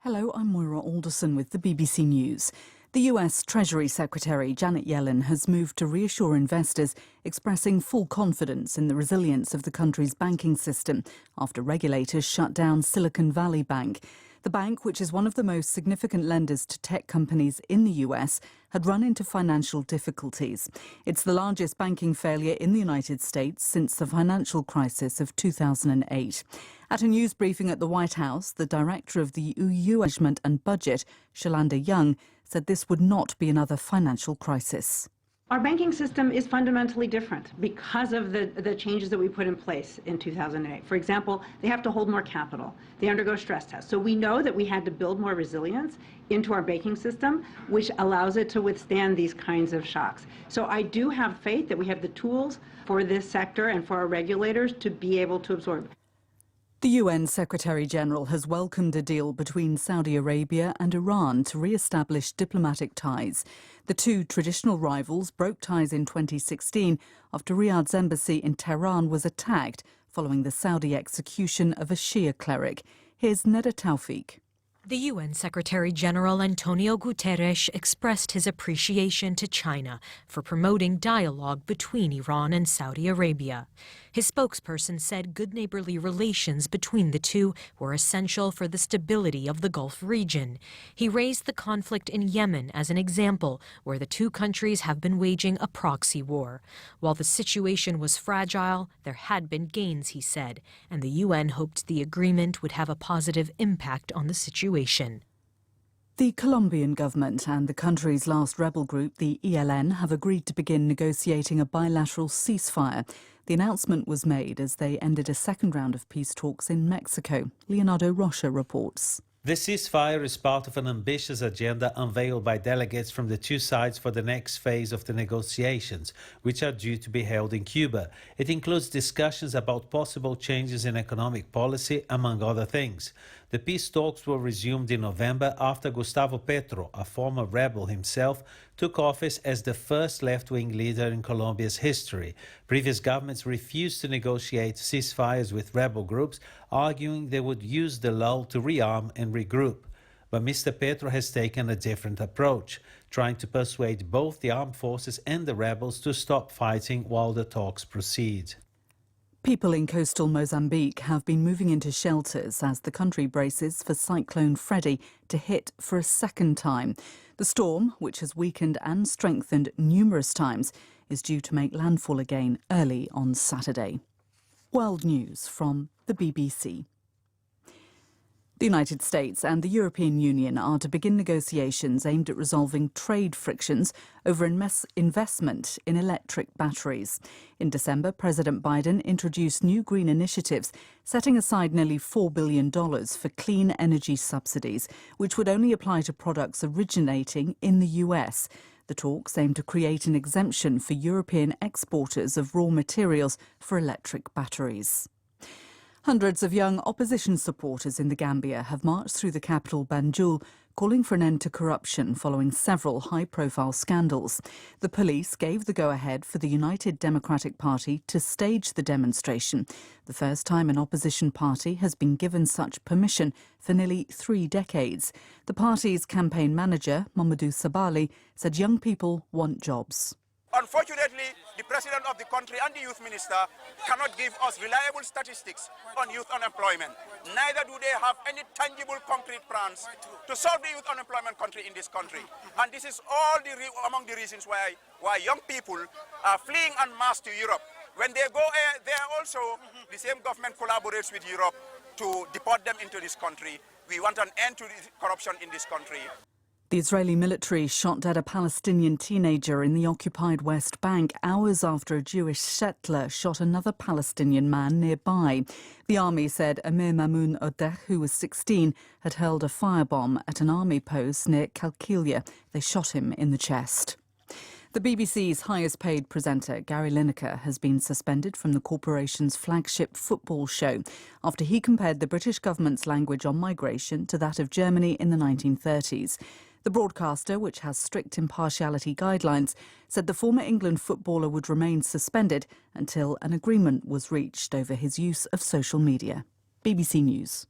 Hello, I'm Moira Alderson with the BBC News. The US Treasury Secretary Janet Yellen has moved to reassure investors, expressing full confidence in the resilience of the country's banking system after regulators shut down Silicon Valley Bank. The bank, which is one of the most significant lenders to tech companies in the US, had run into financial difficulties. It's the largest banking failure in the United States since the financial crisis of 2008. At a news briefing at the White House, the director of the EU Management and Budget, Shalanda Young, said this would not be another financial crisis. Our banking system is fundamentally different because of the changes that we put in place in 2008. For example, they have to hold more capital. They undergo stress tests. So we know that we had to build more resilience into our banking system, which allows it to withstand these kinds of shocks. So I do have faith that we have the tools for this sector and for our regulators to be able to absorb. The UN Secretary-General has welcomed a deal between Saudi Arabia and Iran to re-establish diplomatic ties. The two traditional rivals broke ties in 2016 after Riyadh's embassy in Tehran was attacked following the Saudi execution of a Shia cleric. Here's Neda Tawfiq. The UN Secretary-General Antonio Guterres expressed his appreciation to China for promoting dialogue between Iran and Saudi Arabia. His spokesperson said good neighborly relations between the two were essential for the stability of the Gulf region. He raised the conflict in Yemen as an example, where the two countries have been waging a proxy war. While the situation was fragile, there had been gains, he said, and the UN hoped the agreement would have a positive impact on the situation. The Colombian government and the country's last rebel group, the ELN, have agreed to begin negotiating a bilateral ceasefire. The announcement was made as they ended a second round of peace talks in Mexico. Leonardo Rocha reports. The ceasefire is part of an ambitious agenda unveiled by delegates from the two sides for the next phase of the negotiations, which are due to be held in Cuba. It includes discussions about possible changes in economic policy, among other things. The peace talks were resumed in November after Gustavo Petro, a former rebel himself, took office as the first left-wing leader in Colombia's history. Previous governments refused to negotiate ceasefires with rebel groups, arguing they would use the lull to rearm and regroup. But Mr. Petro has taken a different approach, trying to persuade both the armed forces and the rebels to stop fighting while the talks proceed. People in coastal Mozambique have been moving into shelters as the country braces for Cyclone Freddy to hit for a second time. The storm, which has weakened and strengthened numerous times, is due to make landfall again early on Saturday. World News from the BBC. The United States and the European Union are to begin negotiations aimed at resolving trade frictions over investment in electric batteries. In December, President Biden introduced new green initiatives, setting aside nearly $4 billion for clean energy subsidies, which would only apply to products originating in the US. The talks aim to create an exemption for European exporters of raw materials for electric batteries. Hundreds of young opposition supporters in the Gambia have marched through the capital Banjul, calling for an end to corruption following several high-profile scandals. The police gave the go-ahead for the United Democratic Party to stage the demonstration, the first time an opposition party has been given such permission for nearly 3 decades. The party's campaign manager, Mamadou Sabali, said young people want jobs. Unfortunately, the president of the country and the youth minister cannot give us reliable statistics on youth unemployment. Neither do they have any tangible, concrete plans to solve the youth unemployment in this country. And this is all among the reasons why young people are fleeing en masse to Europe. When they go there also, the same government collaborates with Europe to deport them into this country. We want an end to the corruption in this country. The Israeli military shot dead a Palestinian teenager in the occupied West Bank hours after a Jewish settler shot another Palestinian man nearby. The army said Amir Mamoun Odeh, who was 16, had hurled a firebomb at an army post near Kalkilia. They shot him in the chest. The BBC's highest-paid presenter, Gary Lineker, has been suspended from the corporation's flagship football show after he compared the British government's language on migration to that of Germany in the 1930s. The broadcaster, which has strict impartiality guidelines, said the former England footballer would remain suspended until an agreement was reached over his use of social media. BBC News.